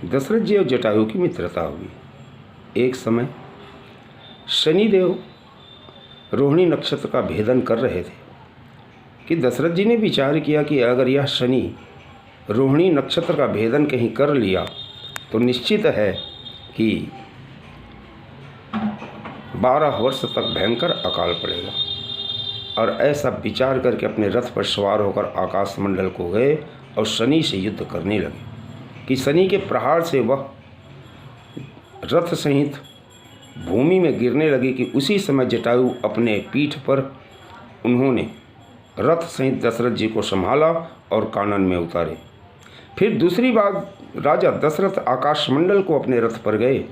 दशरथ जी और जटायु की मित्रता हुई। एक समय शनिदेव रोहिणी नक्षत्र का भेदन कर रहे थे कि दशरथ जी ने विचार किया कि अगर यह शनि रोहिणी नक्षत्र का भेदन कहीं कर लिया तो निश्चित है कि 12 वर्ष तक भयंकर अकाल पड़ेगा। और ऐसा विचार करके अपने रथ पर सवार होकर आकाश मंडल को गए और शनि से युद्ध करने लगे कि शनि के प्रहार से वह रथ सहित भूमि में गिरने लगी कि उसी समय जटायु अपने पीठ पर उन्होंने रथ सहित दशरथ जी को संभाला और कानन में उतारे। फिर दूसरी बार राजा दशरथ आकाशमंडल को अपने रथ पर गए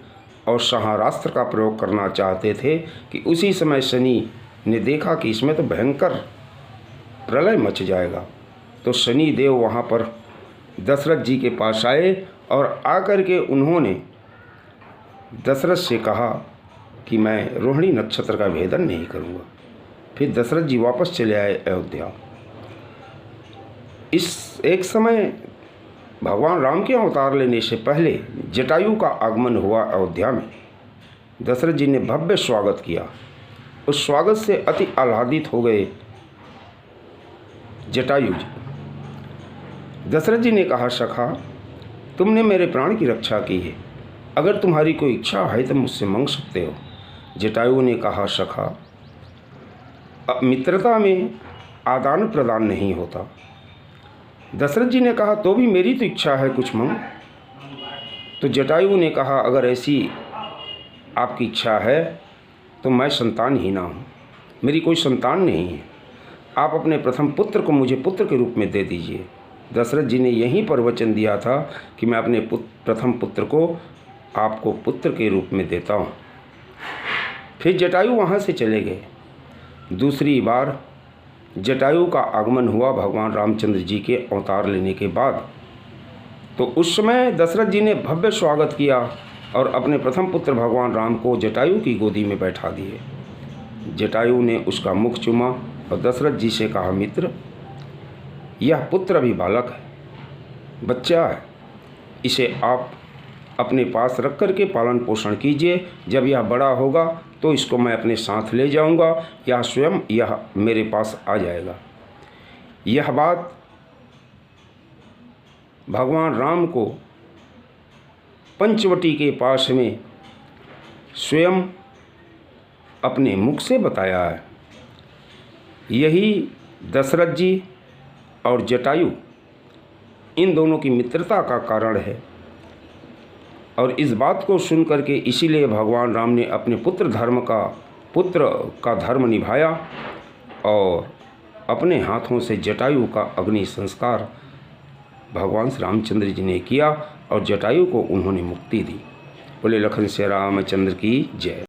और सहारास्त्र का प्रयोग करना चाहते थे कि उसी समय शनि ने देखा कि इसमें तो भयंकर प्रलय मच जाएगा। तो शनि देव वहाँ पर दशरथ जी के पास आए और आकर के उन्होंने दशरथ से कहा कि मैं रोहिणी नक्षत्र का भेदन नहीं करूँगा। फिर दशरथ जी वापस चले आए अयोध्या। इस एक समय भगवान राम के अवतार लेने से पहले जटायु का आगमन हुआ अयोध्या में। दशरथ जी ने भव्य स्वागत किया। उस स्वागत से अति आह्लादित हो गए जटायु जी। दशरथ जी ने कहा, सखा, तुमने मेरे प्राण की रक्षा की है, अगर तुम्हारी कोई इच्छा है तो मुझसे मांग सकते हो। जटायु ने कहा, सखा, मित्रता में आदान प्रदान नहीं होता। दशरथ जी ने कहा, तो भी मेरी तो इच्छा है, कुछ मांग। तो जटायु ने कहा, अगर ऐसी आपकी इच्छा है तो मैं संतानहीना हूँ, मेरी कोई संतान नहीं है। आप अपने प्रथम पुत्र को मुझे पुत्र के रूप में दे दीजिए। दशरथ जी ने यहीं पर वचन दिया था कि मैं अपने प्रथम पुत्र को आपको पुत्र के रूप में देता हूँ। फिर जटायु वहाँ से चले गए। दूसरी बार जटायु का आगमन हुआ भगवान रामचंद्र जी के अवतार लेने के बाद। तो उस समय दशरथ जी ने भव्य स्वागत किया और अपने प्रथम पुत्र भगवान राम को जटायु की गोदी में बैठा दिए। जटायु ने उसका मुख चूमा और दशरथ जी से कहा, मित्र, यह पुत्र अभी बालक है, बच्चा है, इसे आप अपने पास रख कर के पालन पोषण कीजिए। जब यह बड़ा होगा तो इसको मैं अपने साथ ले जाऊंगा या स्वयं यह मेरे पास आ जाएगा। यह बात भगवान राम को पंचवटी के पास में स्वयं अपने मुख से बताया है। यही दशरथ जी और जटायु इन दोनों की मित्रता का कारण है। और इस बात को सुन करके इसीलिए भगवान राम ने अपने पुत्र का धर्म निभाया और अपने हाथों से जटायु का अग्नि संस्कार भगवान श्री रामचंद्र जी ने किया और जटायु को उन्होंने मुक्ति दी। बोले लखन श्री रामचंद्र की जय।